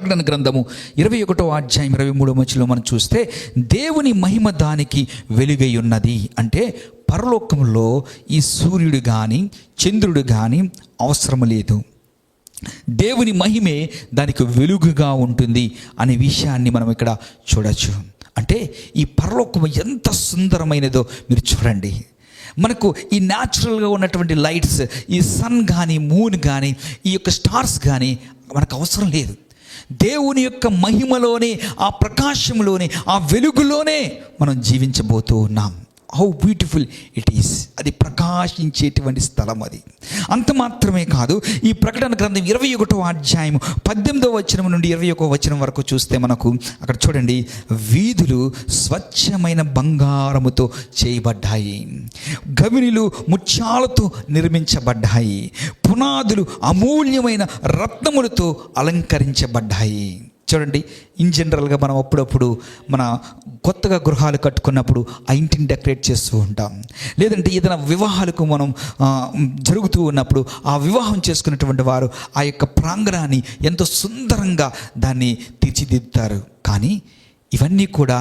ప్రకటన గ్రంథము 21వ అధ్యాయం 23వ వచనంలో మనం చూస్తే, దేవుని మహిమ దానికి వెలుగై ఉన్నది. అంటే పరలోకంలో ఈ సూర్యుడు కానీ చంద్రుడు కానీ అవసరం లేదు, దేవుని మహిమే దానికి వెలుగుగా ఉంటుంది అనే విషయాన్ని మనం ఇక్కడ చూడొచ్చు. అంటే ఈ పరలోకం ఎంత సుందరమైనదో మీరు చూడండి. మనకు ఈ న్యాచురల్గా ఉన్నటువంటి లైట్స్, ఈ సన్ కానీ మూన్ కానీ ఈ యొక్క స్టార్స్ కానీ మనకు అవసరం లేదు. దేవుని యొక్క మహిమలోనే, ఆ ప్రకాశంలోనే, ఆ వెలుగులోనే మనం జీవించబోతూ ఉన్నాం. How beautiful it is. అది ప్రకాశించేటువంటి స్థలం అది. అంత మాత్రమే కాదు, ఈ ప్రకటన గ్రంథం 21వ అధ్యాయం 18వ వచనం నుండి 21వ వచనం వరకు చూస్తే మనకు అక్కడ చూడండి, వీధులు స్వచ్ఛమైన బంగారముతో చేయబడ్డాయి, గవినిలు ముత్యాలతో నిర్మించబడ్డాయి, పునాదులు అమూల్యమైన రత్నములతో అలంకరించబడ్డాయి. చూడండి, ఇన్ జనరల్గా మనం అప్పుడప్పుడు మన కొత్తగా గృహాలు కట్టుకున్నప్పుడు ఆ ఇంటిని డెకరేట్ చేస్తూ ఉంటాం. లేదంటే ఏదైనా వివాహాలకు మనం జరుగుతూ ఉన్నప్పుడు ఆ వివాహం చేసుకున్నటువంటి వారు ఆ యొక్క ప్రాంగణాన్ని ఎంతో సుందరంగా దాన్ని తీర్చిదిద్దుతారు. కానీ ఇవన్నీ కూడా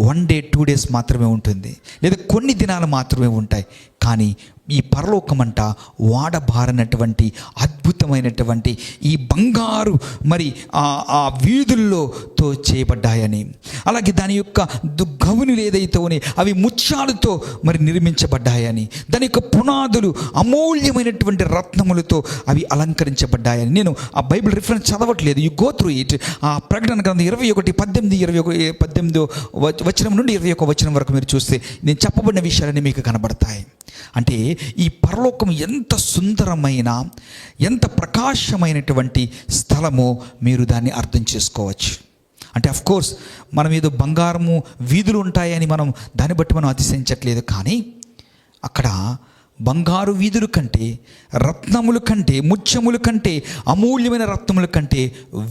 1 day 2 days మాత్రమే ఉంటుంది, లేదా కొన్ని దినాలు మాత్రమే ఉంటాయి. కానీ ఈ పరలోకమంట వాడబారినటువంటి అద్భుతమైనటువంటి ఈ బంగారు మరి ఆ వీధుల్లోతో చేయబడ్డాయని, అలాగే దాని యొక్క గవునులు ఏదైతే ఉన్నాయి అవి ముత్యాలతో మరి నిర్మించబడ్డాయని, దాని యొక్క పునాదులు అమూల్యమైనటువంటి రత్నములతో అవి అలంకరించబడ్డాయని. నేను ఆ బైబిల్ రిఫరెన్స్ చదవట్లేదు, యు గో త్రూ ఇట్. ఆ ప్రకటన గ్రంథం 18 వచనం నుండి 21 వచనం వరకు మీరు చూస్తే నేను చెప్పబడిన విషయాలన్నీ మీకు కనబడతాయి. అంటే ఈ పరలోకం ఎంత సుందరమైన, ఎంత ప్రకాశమైనటువంటి స్థలమో మీరు దాన్ని అర్థం చేసుకోవచ్చు. అంటే అఫ్కోర్స్ మనం ఏదో బంగారము వీధులు ఉంటాయని మనం దాన్ని బట్టి మనం అతిశయించట్లేదు. కానీ అక్కడ బంగారు వీధుల కంటే, రత్నముల కంటే, ముత్యముల కంటే, అమూల్యమైన రత్నముల కంటే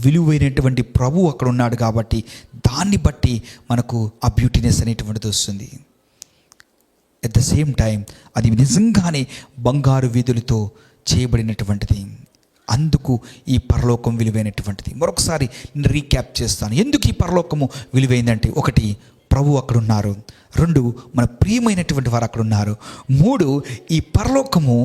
విలువైనటువంటి ప్రభువు అక్కడ ఉన్నాడు. కాబట్టి దాన్ని బట్టి మనకు ఆ బ్యూటీనెస్ అనేటువంటిది వస్తుంది. ఎట్ ద సేమ్ టైం అది నిజంగానే బంగారు వీధులతో చేయబడినటువంటిది. అందుకు ఈ పరలోకం విలువైనటువంటిది. మరొకసారి నేను రీక్యాప్ చేస్తాను. ఎందుకు ఈ పరలోకము విలువైందంటే, 1 ప్రభు అక్కడ ఉన్నారు, 2 మన ప్రియమైనటువంటి వారు అక్కడ ఉన్నారు, 3 ఈ పరలోకము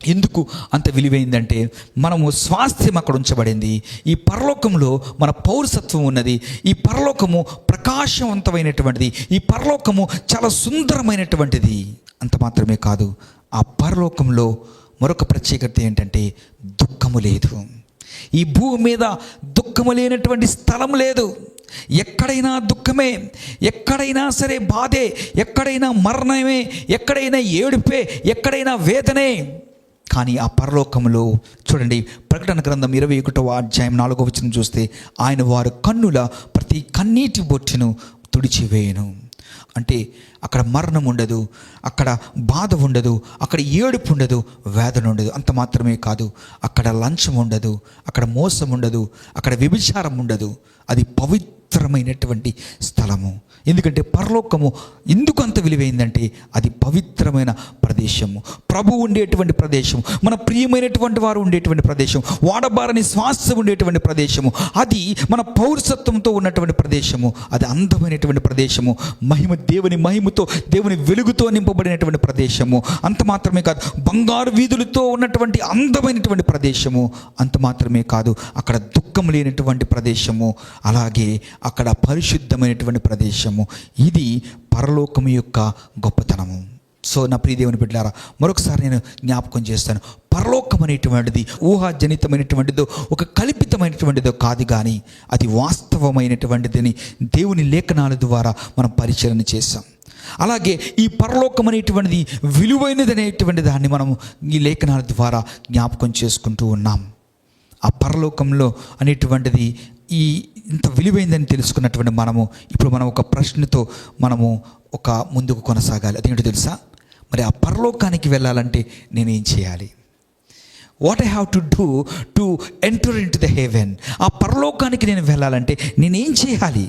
ఎందుకు అంత విలువైందంటే మనము స్వాస్థ్యం అక్కడ ఉంచబడింది. ఈ పరలోకంలో మన పౌరసత్వం ఉన్నది. ఈ పరలోకము ప్రకాశవంతమైనటువంటిది. ఈ పరలోకము చాలా సుందరమైనటువంటిది. అంత మాత్రమే కాదు, ఆ పరలోకంలో మరొక ప్రత్యేకత ఏంటంటే దుఃఖము లేదు. ఈ భూమి మీద దుఃఖము లేనటువంటి స్థలం లేదు. ఎక్కడైనా దుఃఖమే, ఎక్కడైనా సరే బాధే, ఎక్కడైనా మరణమే, ఎక్కడైనా ఏడుపే, ఎక్కడైనా వేదనే. కానీ ఆ పరలోకంలో చూడండి, ప్రకటన గ్రంథం 21వ అధ్యాయం 4వ వచనం చూస్తే, ఆయన వారు కన్నుల ప్రతి కన్నీటి బొట్టును తుడిచివేయను. అంటే అక్కడ మరణం ఉండదు, అక్కడ బాధ ఉండదు, అక్కడ ఏడుపు ఉండదు, వేదన ఉండదు. అంత మాత్రమే కాదు, అక్కడ లంచం ఉండదు, అక్కడ మోసం ఉండదు, అక్కడ వ్యభిచారం ఉండదు. అది పవిత్రమైనటువంటి స్థలము. ఎందుకంటే పరలోకము ఎందుకు అంత విలువైందంటే అది పవిత్రమైన ప్రదేశము, ప్రభు ఉండేటువంటి ప్రదేశం, మన ప్రియమైనటువంటి వారు ఉండేటువంటి ప్రదేశం, వాడబారని స్వాస్థ్యం ఉండేటువంటి ప్రదేశము, అది మన పౌరసత్వంతో ఉన్నటువంటి ప్రదేశము, అది అందమైనటువంటి ప్రదేశము, దేవుని మహిమతో, దేవుని వెలుగుతో నింపబడినటువంటి ప్రదేశము. అంత మాత్రమే కాదు, బంగారు వీధులతో ఉన్నటువంటి అందమైనటువంటి ప్రదేశము. అంత మాత్రమే కాదు, అక్కడ దుఃఖం లేనటువంటి ప్రదేశము, అలాగే అక్కడ పరిశుద్ధమైనటువంటి ప్రదేశము. ఇది పరలోకము యొక్క గొప్పతనము. సో నా ప్రియ దేవుని బిడ్డలారా, మరొకసారి నేను జ్ఞాపకం చేస్తాను, పరలోకం అనేటువంటిది ఊహాజనితమైనటువంటిదో, ఒక కల్పితమైనటువంటిదో కాదు, కానీ అది వాస్తవమైనటువంటిదని దేవుని లేఖనాల ద్వారా మనం పరిశీలన చేస్తాం. అలాగే ఈ పరలోకం అనేటువంటిది విలువైనది అనేటువంటి దాన్ని మనం ఈ లేఖనాల ద్వారా జ్ఞాపకం చేసుకుంటూ ఉన్నాం. ఆ పరలోకంలో అనేటువంటిది ఈ ఇంత విలువైందని తెలుసుకున్నటువంటి మనము ఇప్పుడు మనం ఒక ప్రశ్నతో మనము ఒక ముందుకు కొనసాగాలి. అదేంటో తెలుసా? మరి ఆ పరలోకానికి వెళ్ళాలంటే నేనేం చేయాలి? What I have to do to enter in to the heaven? ఆ పరలోకానికి నేను వెళ్ళాలంటే నేనేం చేయాలి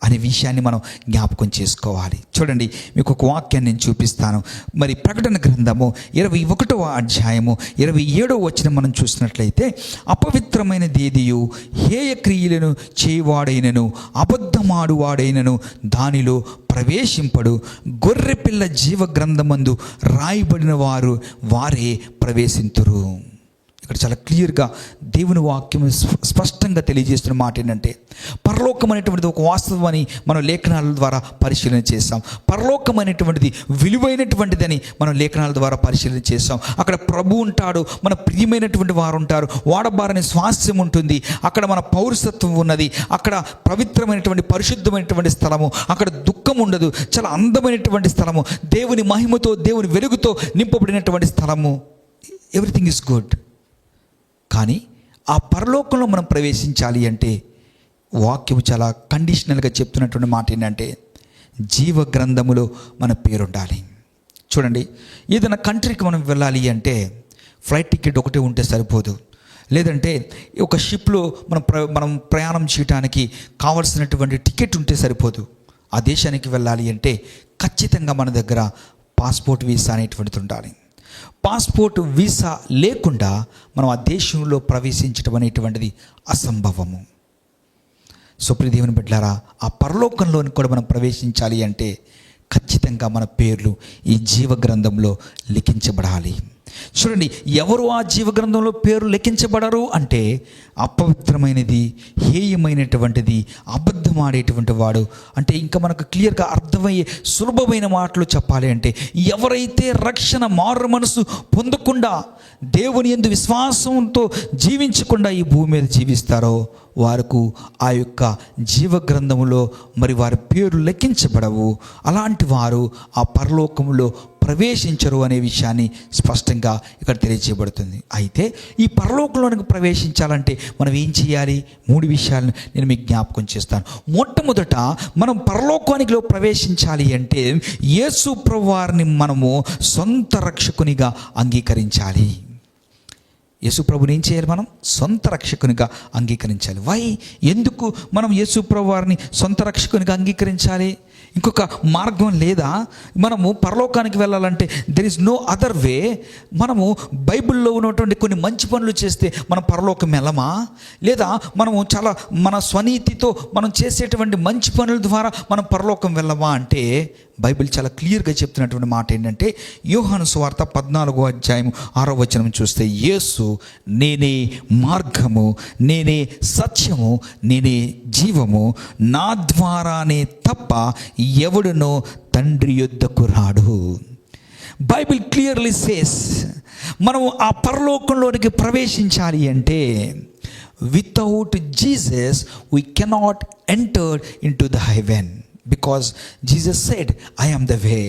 అనే విషయాన్ని మనం జ్ఞాపకం చేసుకోవాలి. చూడండి, మీకు ఒక వాక్యాన్ని నేను చూపిస్తాను. మరి ప్రకటన గ్రంథము 21వ అధ్యాయము 27వ వచనం మనం చూసినట్లయితే, అపవిత్రమైన దేదియు హేయ క్రియలను చేయవాడైనను అబద్ధమాడువాడైనను దానిలో ప్రవేశింపడు, గొర్రెపిల్ల జీవ గ్రంథమందు రాయబడిన వారే ప్రవేశింతురు. ఇక్కడ చాలా క్లియర్గా దేవుని వాక్యం స్పష్టంగా తెలియజేస్తున్న మాట ఏంటంటే, పరలోకం అనేటువంటిది ఒక వాస్తవం అని మనం లేఖనాల ద్వారా పరిశీలన చేస్తాం. పరలోకం అనేటువంటిది విలువైనటువంటిదని మనం లేఖనాల ద్వారా పరిశీలన చేస్తాం. అక్కడ ప్రభు ఉంటాడు, మన ప్రియమైనటువంటి వారు ఉంటారు, వాడబారని స్వాస్థ్యం ఉంటుంది, అక్కడ మన పౌరసత్వం ఉన్నది, అక్కడ పవిత్రమైనటువంటి పరిశుద్ధమైనటువంటి స్థలము, అక్కడ దుఃఖం ఉండదు, చాలా అందమైనటువంటి స్థలము, దేవుని మహిమతో దేవుని వెలుగుతో నింపబడినటువంటి స్థలము. Everything is good. కానీ ఆ పరలోకంలో మనం ప్రవేశించాలి అంటే వాక్యం చాలా కండిషనల్గా చెప్తున్నటువంటి మాట ఏంటంటే, జీవ గ్రంథములో మన పేరు ఉండాలి. చూడండి, ఏదైనా కంట్రీకి మనం వెళ్ళాలి అంటే ఫ్లైట్ టికెట్ ఒకటే ఉంటే సరిపోదు. లేదంటే ఒక షిప్లో మనం ప్రయాణం చేయడానికి కావలసినటువంటి టికెట్ ఉంటే సరిపోదు. ఆ దేశానికి వెళ్ళాలి అంటే ఖచ్చితంగా మన దగ్గర పాస్పోర్ట్ వీసా అనేటువంటిది ఉండాలి. పాస్పోర్ట్ వీసా లేకుండా మనం ఆ దేశంలో ప్రవేశించడం అనేటువంటిది అసంభవము. సో ప్రియ దేవుని బిడ్డలారా, ఆ పరలోకంలోని కూడా మనం ప్రవేశించాలి అంటే ఖచ్చితంగా మన పేర్లు ఈ జీవ గ్రంథంలో లిఖించబడాలి. చూడండి, ఎవరు ఆ జీవ గ్రంథంలో పేరు లెక్కించబడరు అంటే అపవిత్రమైనది, హేయమైనటువంటిది, అబద్ధమాడేటువంటి వాడు. అంటే ఇంకా మనకు క్లియర్గా అర్థమయ్యే సులభమైన మాటలు చెప్పాలి అంటే, ఎవరైతే రక్షణ మారు మనసు పొందకుండా దేవుని యందు విశ్వాసంతో జీవించకుండా ఈ భూమి మీద జీవిస్తారో వారికి ఆ యొక్క జీవ గ్రంథములో మరి వారి పేరు లెక్కించబడవు. అలాంటి వారు ఆ పరలోకములో ప్రవేశించరు అనే విషయాన్ని స్పష్టంగా ఇక్కడ తెలియజేయబడుతుంది. అయితే ఈ పరలోకంలోనికి ప్రవేశించాలంటే మనం ఏం చేయాలి? 3 విషయాలను నేను మీకు జ్ఞాపకం చేస్తాను. మొట్టమొదట మనం పరలోకానికిలో ప్రవేశించాలి అంటే యేసు ప్రభువారిని మనము సొంత రక్షకునిగా అంగీకరించాలి. యేసు ప్రభుని ఏం చేయాలి? మనం సొంత రక్షకునిగా అంగీకరించాలి. వై? ఎందుకు మనం యేసు ప్రభువారిని సొంత రక్షకునిగా అంగీకరించాలి? ఇంకొక మార్గం లేదా? మనము పరలోకానికి వెళ్ళాలంటే there is no other way. మనము బైబిల్లో ఉన్నటువంటి కొన్ని మంచి పనులు చేస్తే మనం పరలోకం వెళ్ళమా? లేదా మనము చాలా మన స్వనీతితో మనం చేసేటువంటి మంచి పనుల ద్వారా మనం పరలోకం వెళ్ళమా అంటే బైబిల్ చాలా క్లియర్గా చెప్తున్నటువంటి మాట ఏంటంటే, యోహాను సువార్త 14వ అధ్యాయం 6వ వచనం చూస్తే, యేసు నేనే మార్గము, నేనే సత్యము, నేనే జీవము, నా ద్వారానే తప్ప ఎవడునో తండ్రి యొద్దకు రాడు. బైబిల్ క్లియర్లీ సేస్ మనము ఆ పరలోకంలోనికి ప్రవేశించాలి అంటే without Jesus we cannot enter in to the heaven. Because Jesus said, I am the way,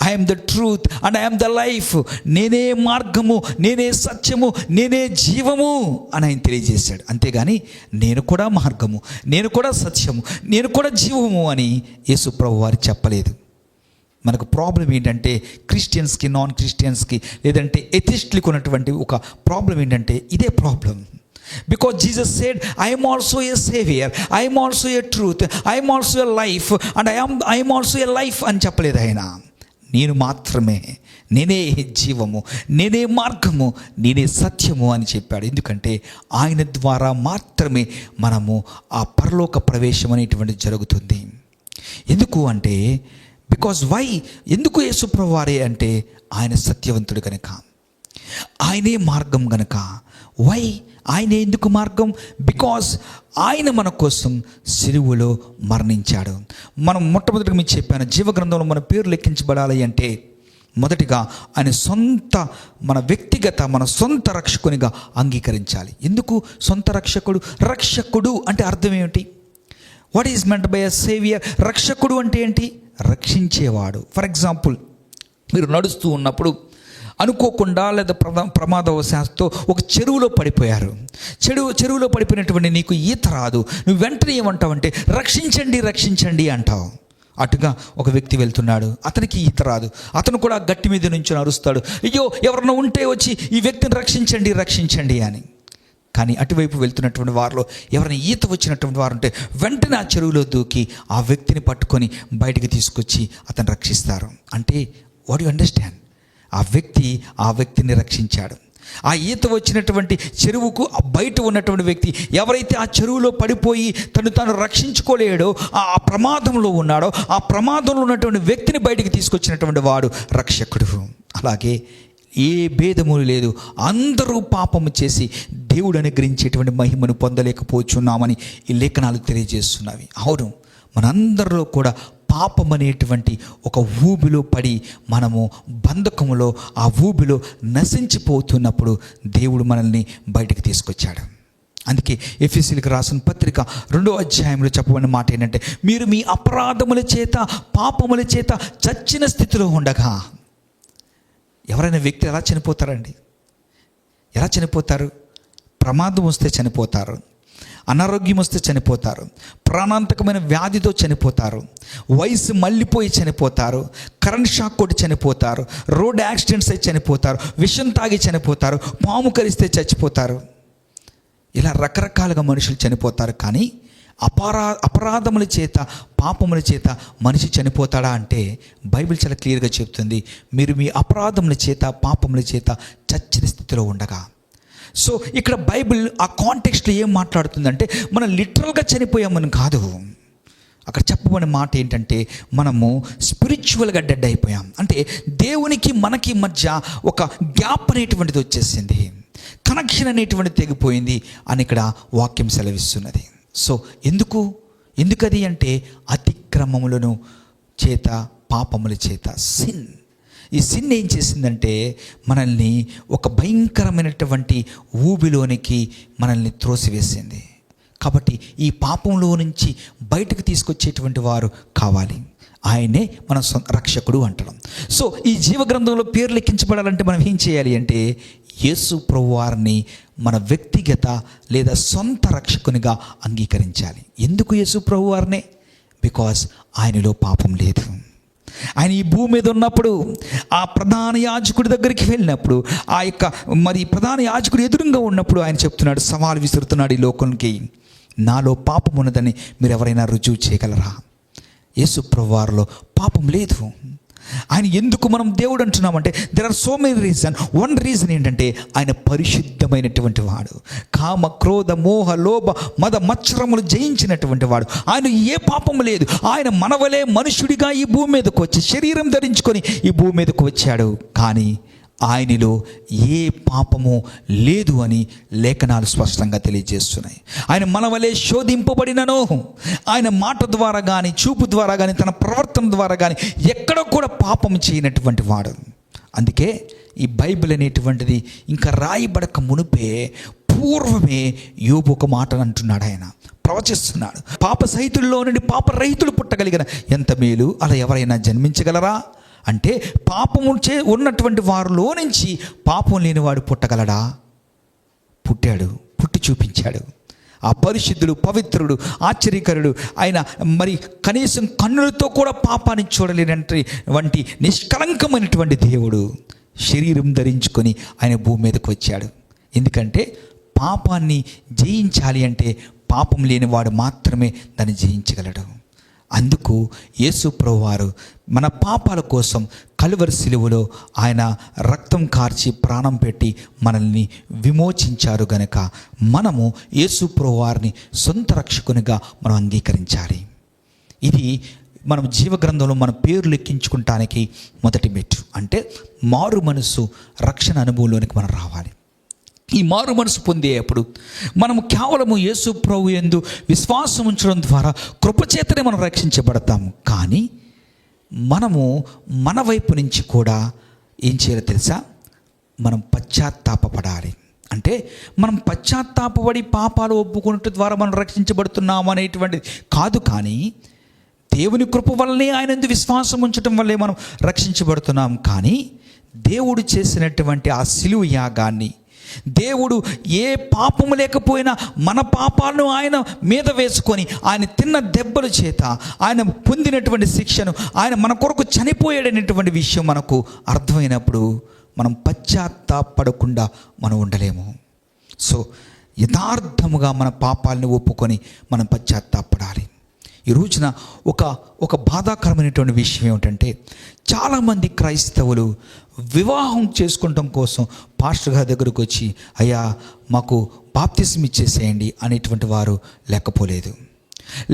I am the truth and I am the life. నేనే మార్గము, నేనే సత్యము, నేనే జీవము అని ఆయన తెలియజేశాడు. అంతేగాని నేను కూడా మార్గము, నేను కూడా సత్యము, నేను కూడా జీవము అని యేసు ప్రభువు వారు చెప్పలేదు. మనకు ప్రాబ్లం ఏంటంటే క్రిస్టియన్స్కి, నాన్ క్రిస్టియన్స్కి, లేదంటే ఎథిస్టులకు ఉన్నటువంటి ఒక ప్రాబ్లం ఏంటంటే ఇదే problem. Because Jesus said, I am also a savior, I am also a truth, I am also a life and I am also a life అని చెప్పలేదు ఆయన. నేను మాత్రమే, నేనే జీవము, నేనే మార్గము, నేనే సత్యము అని చెప్పాడు. ఎందుకంటే ఆయన ద్వారా మాత్రమే మనము ఆ పరలోక ప్రవేశం అనేటువంటిది జరుగుతుంది. ఎందుకు అంటే బికాజ్ వై? ఎందుకు యేసు ప్రభువారే అంటే ఆయన సత్యవంతుడు కనుక, ఆయనే మార్గం కనుక. వై? ఆయన ఎందుకు మార్గం? బికాజ్ ఆయన మన కోసం సిలువలో మరణించాడు. మనం మొట్టమొదటిగా మీకు చెప్పాను, జీవగ్రంథంలో మన పేరు లెక్కించబడాలి అంటే మొదటిగా ఆయన సొంత మన వ్యక్తిగత మన సొంత రక్షకునిగా అంగీకరించాలి. ఎందుకు సొంత రక్షకుడు? రక్షకుడు అంటే అర్థం ఏమిటి? What is meant by a saviour? రక్షకుడు అంటే ఏంటి? రక్షించేవాడు. ఫర్ ఎగ్జాంపుల్, మీరు నడుస్తూ ఉన్నప్పుడు అనుకోకుండా లేదా ప్రమాదవశాత్తు ఒక చెరువులో పడిపోయారు. చెరువులో పడిపోయినటువంటి నీకు ఈత రాదు. నువ్వు వెంటనే ఏమంటావంటే రక్షించండి రక్షించండి అంటావు. అటుగా ఒక వ్యక్తి వెళ్తున్నాడు, అతనికి ఈత రాదు, అతను కూడా గట్టి మీద నుంచి అరుస్తాడు, అయ్యో ఎవరన్నా ఉంటే వచ్చి ఈ వ్యక్తిని రక్షించండి రక్షించండి అని. కానీ అటువైపు వెళ్తున్నటువంటి వారిలో ఎవరైనా ఈత వచ్చినటువంటి వారు ఉంటే వెంటనే ఆ చెరువులో దూకి ఆ వ్యక్తిని పట్టుకొని బయటికి తీసుకొచ్చి అతను రక్షిస్తారు. అంటే వాట్ యు అండర్స్టాండ్, ఆ వ్యక్తిని రక్షించాడు. ఆ ఈత వచ్చినటువంటి చెరువుకు బయట ఉన్నటువంటి వ్యక్తి ఎవరైతే ఆ చెరువులో పడిపోయి తాను రక్షించుకోలేడో, ఆ ప్రమాదంలో ఉన్నాడో, ఆ ప్రమాదంలో ఉన్నటువంటి వ్యక్తిని బయటికి తీసుకొచ్చినటువంటి వాడు రక్షకుడు. అలాగే ఏ భేదము లేదు, అందరూ పాపము చేసి దేవుడు అనుగ్రహించేటువంటి మహిమను పొందలేకపోతున్నామని ఈ లేఖనాలు తెలియజేస్తున్నవి. అవును, మనందరిలో కూడా పాపం అనేటువంటి ఒక ఊబిలో పడి మనము బంధకములో, ఆ ఊబిలో నశించిపోతున్నప్పుడు దేవుడు మనల్ని బయటికి తీసుకొచ్చాడు. అందుకే ఎఫెసీయులకు రాసిన పత్రిక 2వ అధ్యాయంలో చెప్పబడిన మాట ఏంటంటే, మీరు మీ అపరాధముల చేత పాపముల చేత చచ్చిన స్థితిలో ఉండగా. ఎవరైనా వ్యక్తి ఎలా చనిపోతారండి? ఎలా చనిపోతారు? ప్రమాదం వస్తే చనిపోతారు, అనారోగ్యం వస్తే చనిపోతారు, ప్రాణాంతకమైన వ్యాధితో చనిపోతారు, వయసు మళ్ళీపోయి చనిపోతారు, కరెంట్ షాక్ కొట్టి చనిపోతారు, రోడ్ యాక్సిడెంట్స్ అయి చనిపోతారు, విషం తాగి చనిపోతారు, పాము కరిస్తే చచ్చిపోతారు. ఇలా రకరకాలుగా మనుషులు చనిపోతారు. కానీ అపరాధముల చేత పాపముల చేత మనిషి చనిపోతాడా అంటే బైబిల్ చాలా క్లియర్గా చెప్తుంది, మీరు మీ అపరాధముల చేత పాపముల చేత చచ్చిన స్థితిలో ఉండగా. సో ఇక్కడ బైబిల్ ఆ కాంటెక్స్ట్లో ఏం మాట్లాడుతుందంటే, మనం లిటరల్గా చనిపోయామని కాదు. అక్కడ చెప్పబడిన మాట ఏంటంటే, మనము స్పిరిచువల్గా డెడ్ అయిపోయాం. అంటే దేవునికి మనకి మధ్య ఒక గ్యాప్ అనేటువంటిది వచ్చేసింది, కనెక్షన్ అనేటువంటిది తెగిపోయింది అని ఇక్కడ వాక్యం సెలవిస్తున్నది. సో ఎందుకది అంటే అతిక్రమములను చేత పాపముల చేత సిన్. ఈ సిన్ ఏం చేసిందంటే మనల్ని ఒక భయంకరమైనటువంటి ఊబిలోనికి మనల్ని త్రోసివేసింది. కాబట్టి ఈ పాపంలో నుంచి బయటకు తీసుకొచ్చేటువంటి వారు కావాలి. ఆయనే మన రక్షకుడు అంటడం. సో ఈ జీవగ్రంథంలో పేరు లెక్కించబడాలంటే మనం ఏం చేయాలి అంటే, యేసు ప్రభువారిని మన వ్యక్తిగత లేదా సొంత రక్షకునిగా అంగీకరించాలి. ఎందుకు యేసు ప్రభువారినే? బికాస్ ఆయనలో పాపం లేదు. ఆయన ఈ భూమి మీద ఉన్నప్పుడు ఆ ప్రధాన యాజకుడి దగ్గరికి వెళ్ళినప్పుడు, ఆ యొక్క ప్రధాన యాజకుడు ఎదురుగా ఉన్నప్పుడు ఆయన చెప్తున్నాడు, సవాలు విసురుతున్నాడు ఈ లోకంకి, నాలో పాపం ఉన్నదని మీరు ఎవరైనా రుజువు చేయగలరా? యేసు ప్రభువారిలో పాపం లేదు. ఆయన ఎందుకు మనం దేవుడు అంటున్నామంటే, there are so many reason. One reason ఏంటంటే, ఆయన పరిశుద్ధమైనటువంటి వాడు, కామ క్రోధ మోహ లోభ మద మత్సరములు జయించినటువంటి వాడు. ఆయన ఏ పాపము లేదు. ఆయన మనవలే మనుషుడిగా ఈ భూమి మీదకు వచ్చి శరీరం ధరించుకొని ఈ భూమి మీదకు వచ్చాడు. కానీ ఆయనలో ఏ పాపము లేదు అని లేఖనాలు స్పష్టంగా తెలియజేస్తున్నాయి. ఆయన మనవలే శోధింపబడినను, ఆయన మాట ద్వారా కానీ చూపు ద్వారా కానీ తన ప్రవర్తన ద్వారా కానీ ఎక్కడ కూడా పాపం చేయనటువంటి వాడు. అందుకే ఈ బైబిల్ అనేటువంటిది ఇంకా రాయబడక మునిపే పూర్వమే యోబు ఒక మాటను అంటున్నాడు. ఆయన ప్రవచిస్తున్నాడు, పాప సహితుల్లో నుండి పాప రహితులు పుట్టగలిగిన ఎంత మేలు, అలా ఎవరైనా జన్మించగలరా? అంటే పాపము ఉన్నటువంటి వారిలో నుంచి పాపం లేనివాడు పుట్టగలడా? పుట్టాడు, పుట్టి చూపించాడు. ఆ పరిశుద్ధుడు, పవిత్రుడు, ఆశ్చర్యకరుడు ఆయన కనీసం కన్నులతో కూడా పాపాన్ని చూడలేనటువంటి నిష్కలంకమైనటువంటి దేవుడు శరీరం ధరించుకొని ఆయన భూమి మీదకి వచ్చాడు. ఎందుకంటే పాపాన్ని జయించాలి అంటే పాపం లేనివాడు మాత్రమే దాన్ని జయించగలడు. అందుకు యేసు ప్రభువారు మన పాపాల కోసం కలువరి శిలువలో ఆయన రక్తం కార్చి ప్రాణం పెట్టి మనల్ని విమోచించారు గనక మనము యేసు ప్రభువారిని సొంత రక్షకునిగా మనం అంగీకరించాలి. ఇది మనం జీవగ్రంథంలో మన పేరు లెక్కించుకుంటానికి మొదటి మెట్టు. అంటే మారు మనసు రక్షణ అనుభవంలోనికి మనం రావాలి. ఈ మారు మనసు పొందేటప్పుడు మనము కేవలము యేసు ప్రభు యందు విశ్వాసం ఉంచడం ద్వారా కృపచేతనే మనం రక్షించబడతాము. కానీ మనము మన వైపు నుంచి కూడా ఏం చేయాలో తెలుసా? మనం పశ్చాత్తాపపడాలి. అంటే మనం పశ్చాత్తాపపడి పాపాలు ఒప్పుకున్నట్టు ద్వారా మనం రక్షించబడుతున్నాము అనేటువంటిది కాదు. కానీ దేవుని కృప వల్లనే ఆయన యందు విశ్వాసం ఉంచడం వల్లే మనం రక్షించబడుతున్నాం. కానీ దేవుడు చేసినటువంటి ఆ సిలువ యాగాన్ని, దేవుడు ఏ పాపము లేకపోయినా మన పాపాలను ఆయన మీద వేసుకొని ఆయన తిన్న దెబ్బల చేత ఆయన పొందినటువంటి శిక్షను ఆయన మన కొరకు చనిపోయాడనేటువంటి విషయం మనకు అర్థమైనప్పుడు మనం పశ్చాత్తాపడకుండా మనం ఉండలేము. సో యథార్థముగా మన పాపాలని ఒప్పుకొని మనం పశ్చాత్తాపడాలి. ఈ రోజున ఒక బాధాకరమైనటువంటి విషయం ఏమిటంటే, చాలామంది క్రైస్తవులు వివాహం చేసుకుంటాం కోసం పాస్టర్ గారి దగ్గరకు వచ్చి, అయ్యా మాకు బాప్తిస్మం ఇచ్చేసేయండి అనేటువంటి వారు లేకపోలేదు.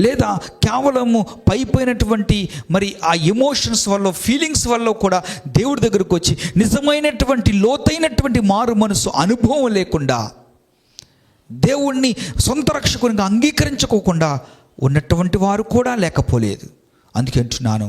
లేదా కేవలము పైపోయినటువంటి మరి ఆ ఎమోషన్స్ వల్ల, ఫీలింగ్స్ వల్ల కూడా దేవుడి దగ్గరకు వచ్చి నిజమైనటువంటి లోతైనటువంటి మారు మనసు అనుభవం లేకుండా, దేవుణ్ణి సొంత రక్షకునిగా అంగీకరించుకోకుండా ఉన్నటువంటి వారు కూడా లేకపోలేదు. అందుకే అంటున్నాను,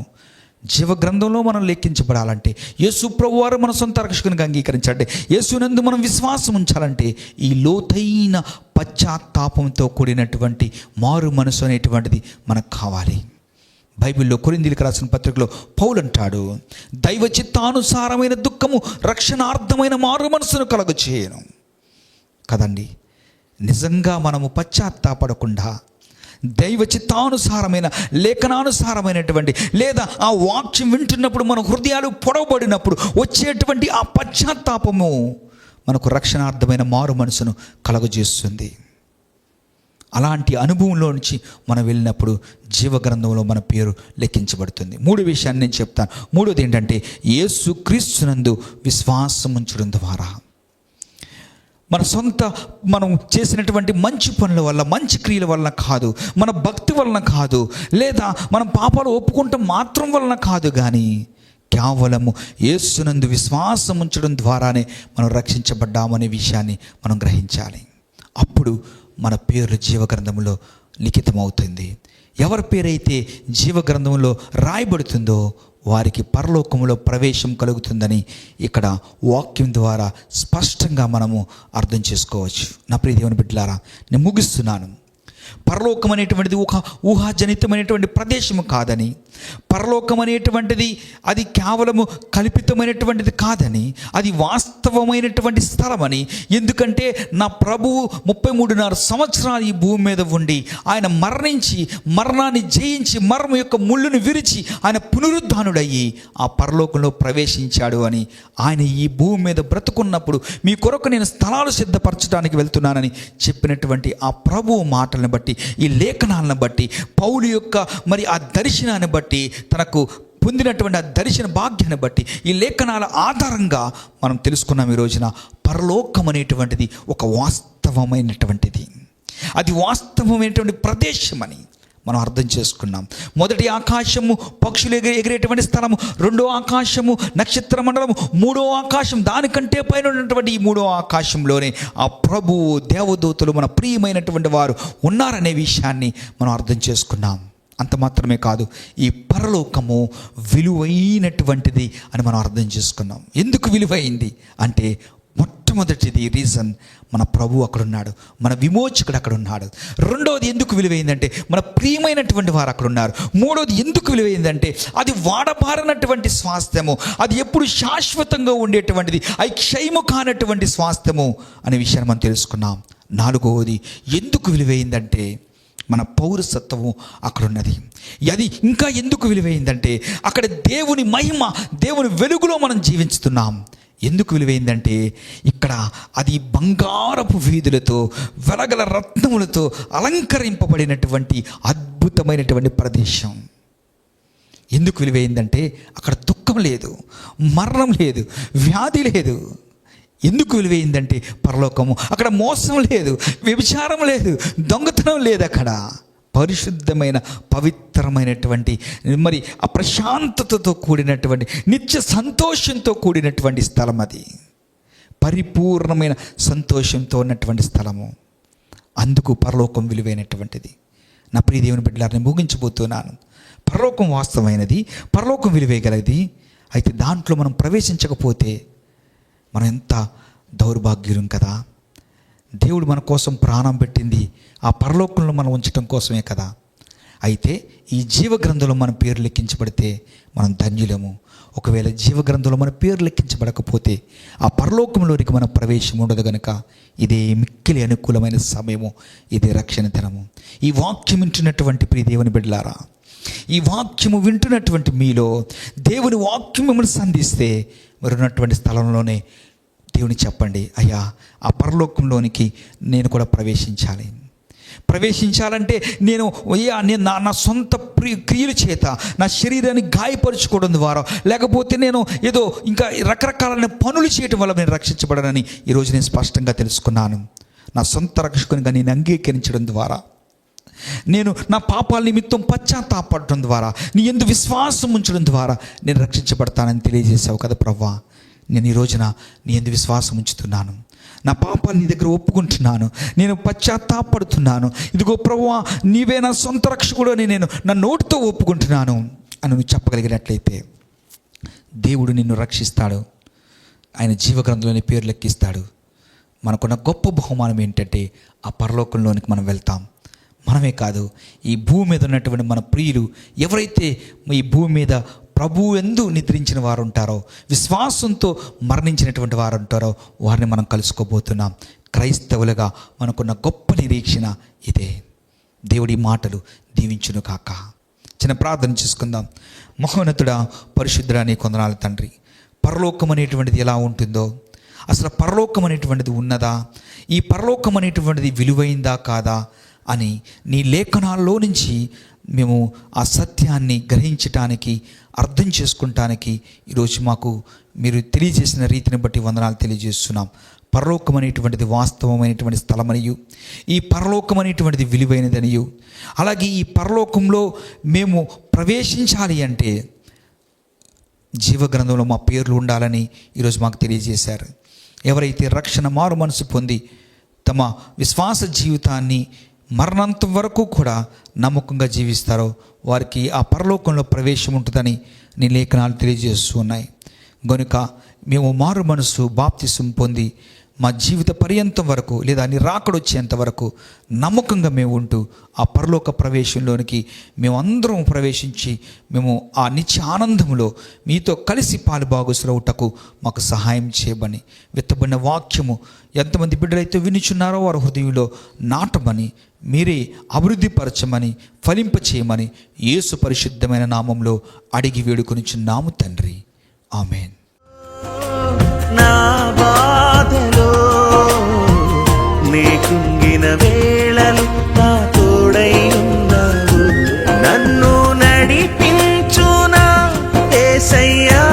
జీవగ్రంథంలో మనం లెక్కించబడాలంటే, యేసు ప్రభువారు మన సొంత రక్షకునిగా అంగీకరించాలంటే, యేసునందు మనం విశ్వాసం ఉంచాలంటే, ఈ లోతైన పశ్చాత్తాపంతో కూడినటువంటి మారు మనసు అనేటువంటిది మనకు కావాలి. బైబిల్లో కొరింథీయులకు రాసిన పత్రికలో పౌలు అంటాడు, దైవ చిత్తానుసారమైన దుఃఖము రక్షణార్థమైన మారు మనసును కలుగచేయను కదండి. నిజంగా మనము పశ్చాత్తాపడకుండా దైవ చిత్తానుసారమైన, లేఖనానుసారమైనటువంటి, లేదా ఆ వాక్యం వింటున్నప్పుడు మన హృదయాలు పొడవబడినప్పుడు వచ్చేటువంటి ఆ పశ్చాత్తాపము మనకు రక్షణార్థమైన మారు మనసును కలుగజేస్తుంది. అలాంటి అనుభవంలో నుంచి మనం వెళ్ళినప్పుడు జీవగ్రంథంలో మన పేరు లెక్కించబడుతుంది. 3 విషయాన్ని నేను చెప్తాను. 3వది ఏంటంటే, యేసు క్రీస్తునందు విశ్వాసం ఉంచడం ద్వారా, మన సొంత మనం చేసినటువంటి మంచి పనుల వల్ల, మంచి క్రియల వలన కాదు, మన భక్తి వలన కాదు, లేదా మనం పాపాలు ఒప్పుకుంటాం మాత్రం వలన కాదు, కానీ కేవలము యేసునందు విశ్వాసం ఉంచడం ద్వారానే మనం రక్షించబడ్డామనే విషయాన్ని మనం గ్రహించాలి. అప్పుడు మన పేరు జీవగ్రంథంలో లిఖితమవుతుంది. ఎవరి పేరైతే జీవగ్రంథంలో రాయబడుతుందో వారికి పరలోకములో ప్రవేశం కలుగుతుందని ఇక్కడ వాక్యం ద్వారా స్పష్టంగా మనము అర్థం చేసుకోవచ్చు. నా ప్రియ దేవుని బిడ్డలారా, నేను ముగిస్తున్నాను. పరలోకం అనేటువంటిది ఒక ఊహాజనితమైనటువంటి ప్రదేశము కాదని, పరలోకం అనేటువంటిది అది కేవలము కల్పితమైనటువంటిది కాదని, అది వాస్తవమైనటువంటి స్థలమని. ఎందుకంటే నా ప్రభువు 33.5 సంవత్సరాలు ఈ భూమి మీద ఉండి, ఆయన మరణించి, మరణాన్ని జయించి, మరణం యొక్క ముళ్ళును విరిచి ఆయన పునరుద్ధానుడయ్యి ఆ పరలోకంలో ప్రవేశించాడు అని, ఆయన ఈ భూమి మీద బ్రతుకున్నప్పుడు మీ కొరకు నేను స్థలాలు సిద్ధపరచడానికి వెళ్తున్నానని చెప్పినటువంటి ఆ ప్రభువు మాటలను బట్టి, ఈ లేఖనాలను బట్టి, పౌలు యొక్క మరి ఆ దర్శనాన్ని బట్టి, తనకు పొందినటువంటి ఆ దర్శన భాగ్యాన్ని బట్టి, ఈ లేఖనాల ఆధారంగా మనం తెలుసుకున్నాం ఈ రోజున పరలోకం అనేటువంటిది ఒక వాస్తవమైనటువంటిది, అది వాస్తవమైనటువంటి ప్రదేశం అని మనం అర్థం చేసుకున్నాం. మొదటి ఆకాశము పక్షులు ఎగిరేటువంటి స్థలము, రెండో ఆకాశము నక్షత్ర మండలము, మూడో ఆకాశం దానికంటే పైన ఉన్నటువంటి ఈ మూడో ఆకాశంలోనే ఆ ప్రభువు, దేవదూతలు, మన ప్రియమైనటువంటి వారు ఉన్నారనే విషయాన్ని మనం అర్థం చేసుకున్నాం. అంత మాత్రమే కాదు, ఈ పరలోకము విలువైనటువంటిది అని మనం అర్థం చేసుకున్నాం. ఎందుకు విలువైంది అంటే, మొట్టమొదటిది రీజన్, మన ప్రభు అక్కడ ఉన్నాడు, మన విమోచకుడు అక్కడ ఉన్నాడు. రెండవది ఎందుకు విలువైందంటే, మన ప్రియమైనటువంటి వారు అక్కడ ఉన్నారు. మూడవది ఎందుకు విలువైందంటే, అది వాడబారనటువంటి స్వాస్థ్యము, అది ఎప్పుడు శాశ్వతంగా ఉండేటువంటిది, అది క్షయము కానటువంటి స్వాస్థ్యము అనే విషయాన్ని మనం తెలుసుకున్నాం. నాలుగవది ఎందుకు విలువైందంటే, మన పౌరసత్వము అక్కడ ఉన్నది. అది ఇంకా ఎందుకు విలువైందంటే, అక్కడ దేవుని మహిమ, దేవుని వెలుగులో మనం జీవిస్తున్నాం. ఎందుకు విలువైందంటే, ఇక్కడ అది బంగారపు వీధులతో, వెలగల రత్నములతో అలంకరింపబడినటువంటి అద్భుతమైనటువంటి ప్రదేశం. ఎందుకు విలువైందంటే, అక్కడ దుఃఖం లేదు, మరణం లేదు, వ్యాధి లేదు. ఎందుకు విలువైందంటే, పరలోకము అక్కడ మోసం లేదు, వ్యభిచారం లేదు, దొంగతనం లేదు. అక్కడ పరిశుద్ధమైన, పవిత్రమైనటువంటి, మరి ఆ ప్రశాంతతతో కూడినటువంటి, నిత్య సంతోషంతో కూడినటువంటి స్థలం. అది పరిపూర్ణమైన సంతోషంతో ఉన్నటువంటి స్థలము. అందుకు పరలోకం విలువైనటువంటిది. నా ప్రియ దేవుని బిడ్డలారా, నేను ముగించబోతున్నాను. పరలోకం వాస్తవమైనది, పరలోకం విలువేయగలది. అయితే దాంట్లో మనం ప్రవేశించకపోతే మనం ఎంత దౌర్భాగ్యులం కదా. దేవుడు మన కోసం ప్రాణం పెట్టింది ఆ పరలోకంలో మనం ఉంచడం కోసమే కదా. అయితే ఈ జీవగ్రంథంలో మన పేరు లెక్కించబడితే మనం ధన్యులము. ఒకవేళ జీవగ్రంథంలో మన పేరు లెక్కించబడకపోతే ఆ పరలోకంలోనికి మన ప్రవేశం ఉండదు కనుక ఇదే మిక్కిలి అనుకూలమైన సమయము, ఇదే రక్షణ దినము. ఈ వాక్యం వింటున్నటువంటి ప్రియ దేవుని బిడ్డలారా, ఈ వాక్యము వింటున్నటువంటి మీలో దేవుని వాక్యం మిమ్మల్ని సంధిస్తే, మరి ఉన్నటువంటి స్థలంలోనే దేవుని చెప్పండి, అయ్యా ఆ పరలోకంలోనికి నేను కూడా ప్రవేశించాలంటే నేను నా సొంత క్రియల చేత నా శరీరాన్ని గాయపరుచుకోవడం ద్వారా, లేకపోతే నేను ఏదో ఇంకా రకరకాలైన పనులు చేయటం వల్ల నేను రక్షించబడనని ఈరోజు నేను స్పష్టంగా తెలుసుకున్నాను. నా సొంత రక్షకునిగా నేను అంగీకరించడం ద్వారా, నేను నా పాపాల నిమిత్తం పశ్చాత్తాపడటం ద్వారా, నీ యందు విశ్వాసం ఉంచడం ద్వారా నేను రక్షించబడతానని తెలియజేశావు కదా ప్రభువా. నేను ఈ రోజున నీ యందు విశ్వాసం ఉంచుతున్నాను, నా పాపాలు నీ దగ్గర ఒప్పుకుంటున్నాను, నేను పశ్చాత్తాపడుతున్నాను. ఇదిగో ప్రభువా, నీవే నా సొంత రక్షకుడు అని నేను నా నోటితో ఒప్పుకుంటున్నాను అని నువ్వు చెప్పగలిగినట్లయితే దేవుడు నిన్ను రక్షిస్తాడు, ఆయన జీవగ్రంథంలోని పేరు లెక్కిస్తాడు. మనకున్న గొప్ప బహుమానం ఏంటంటే ఆ పరలోకంలోనికి మనం వెళ్తాం. మనమే కాదు, ఈ భూమి మీద ఉన్నటువంటి మన ప్రియులు ఎవరైతే ఈ భూమి మీద ప్రభువు యందు నిద్రించిన వారు ఉంటారో, విశ్వాసంతో మరణించినటువంటి వారు ఉంటారో, వారిని మనం కలుసుకోబోతున్నాం. క్రైస్తవులుగా మనకున్న గొప్ప నిరీక్షణ ఇదే. దేవుడి మాటలు దీవించును కాక. చిన్న ప్రార్థన చేసుకుందాం. మహోన్నతుడా, పరిశుద్ధుడా, నీ కొందనాలు తండ్రి. పరలోకం అనేటువంటిది ఎలా ఉంటుందో, అసలు పరలోకం అనేటువంటిది ఉన్నదా, ఈ పరలోకం అనేటువంటిది విలువైందా కాదా అని నీ లేఖనాల్లో నుంచి మేము ఆ సత్యాన్ని గ్రహించటానికి, అర్థం చేసుకుంటానికి ఈరోజు మాకు మీరు తెలియజేసిన రీతిని బట్టి వందనాలు తెలియజేస్తున్నాం. పరలోకం అనేటువంటిది వాస్తవమైనటువంటి స్థలమనియు, ఈ పరలోకం అనేటువంటిది విలువైనదనియు, అలాగే ఈ పరలోకంలో మేము ప్రవేశించాలి అంటే జీవగ్రంథంలో మా పేర్లు ఉండాలని ఈరోజు మాకు తెలియజేశారు. ఎవరైతే రక్షణ మారు మనసు పొంది తమ విశ్వాస జీవితాన్ని మరణాంతం వరకు కూడా నమ్మకంగా జీవిస్తారో వారికి ఆ పరలోకంలో ప్రవేశం ఉంటుందని నీ లేఖనాలు తెలియజేస్తూ ఉన్నాయి. గనుక మేము మారు మనసు బాప్తిసం పొంది మా జీవిత పర్యంతం వరకు, లేదా నీ రాకడొచ్చేంత వరకు నమ్మకంగా మేము ఉంటూ ఆ పరలోక ప్రవేశంలోనికి మేమందరం ప్రవేశించి మేము ఆ నిత్య ఆనందంలో మీతో కలిసి పాలుభాగస్తులవుటకు మాకు సహాయం చేయమని, విత్తబడిన వాక్యము ఎంతమంది బిడ్డలైతే వినుచున్నారో వారి హృదయంలో నాటమని, మీరే అభివృద్ధిపరచమని, ఫలింపచేయమని యేసు పరిశుద్ధమైన నామంలో అడిగి వేడుకొనిచున్నాము తండ్రి. ఆమెన్. నా బాధలో నీ కుంగిన వేళలు నా తోడై ఉన్నావు, నన్ను నడిపించునా యేసయ్యా,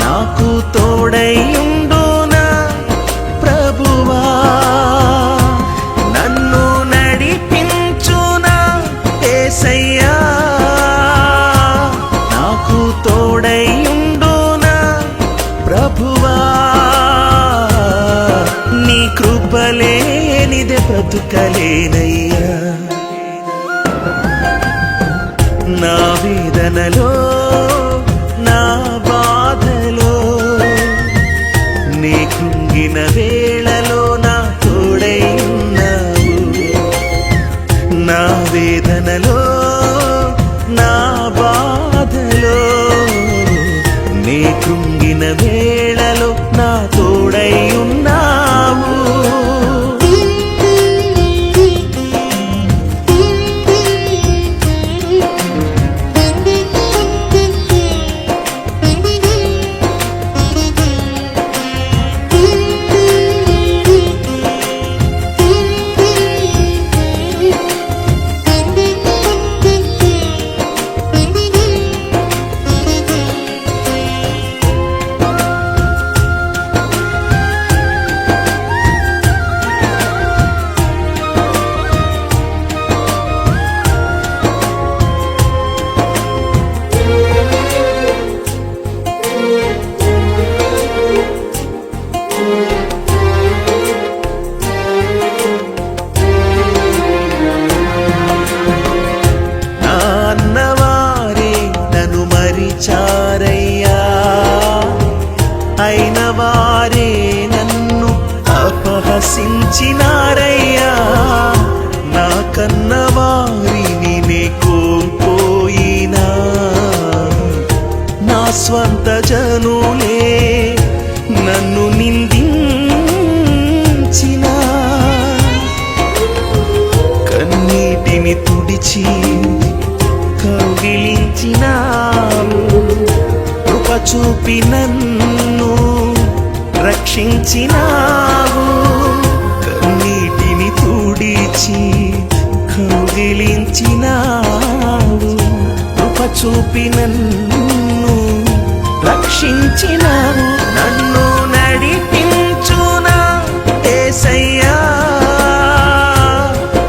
నాకు తోడై ఉండునా ప్రభువా, నన్ను నడిపించునా యేసయ్యా, నాకు తోడై ప్రభువా. నీ కృపలేనిదే బ్రతుకలేనయ్యా, నా వేదనలో నా బాధలో నీ కృంగిన వేళలో నా తోడై ఉన్నావు, నా వేదనలో నా బాధలో నీ కృంగిన వేళలో నా తోడై ఉన్నావు. చారయ్యా, అయిన వారే నన్ను అపహసించినారయ్యా, నా కన్న వారిని నే కోల్పోయినా, నా స్వంత జనులే నన్ను నిందించినా, కన్నీటిని తుడిచి కౌగిలించినావు, కృప చూపి నన్ను కరుణించినావు, కన్నీటిని తుడిచి కౌగిలించినావు, కృప చూపి నన్ను రక్షించినావు. నన్ను నడిపించునా యేసయ్యా,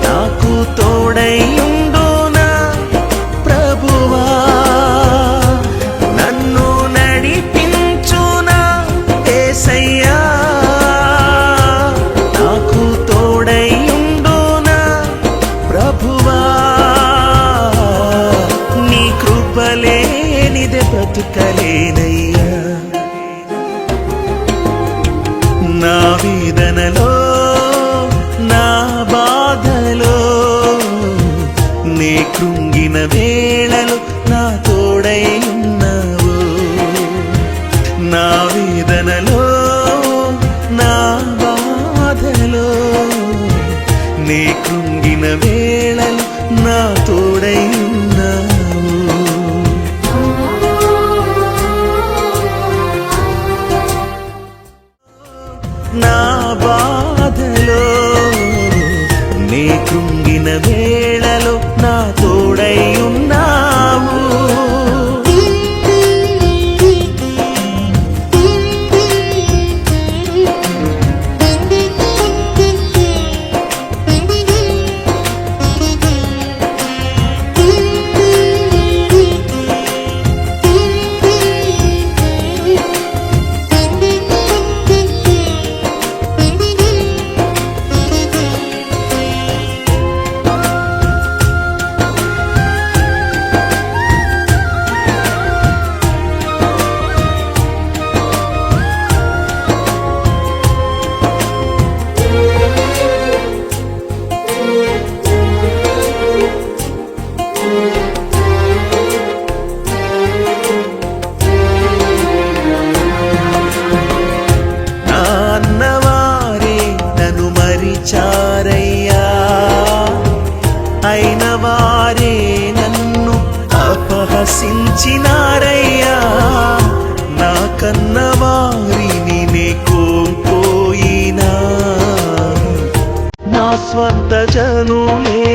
నాకు తోడైయుండునా ప్రభువా. నన్ను నడిపించునా యేసయ్యా, నాకు తోడైయుండునా ప్రభువా. నీ కృప లేనిదే బ్రతుకలేనయ్యా. నా వేదనలో నా బాధలో నే కృంగిన వేళలో నా తోడై ఉన్నావు. నా వేదనలో నా బాధలో నే కృంగిన వేళలో నా తోడై ఉన్నావు. నా బాధలో నే కృంగిన వేళలో నా తోడై ఉన్నావు. చారయ్యా, అయిన వారే నన్ను అపహసించినారయ్యా. నా కన్న వారిని నే కోల్పోయినా, నా స్వంత జనులే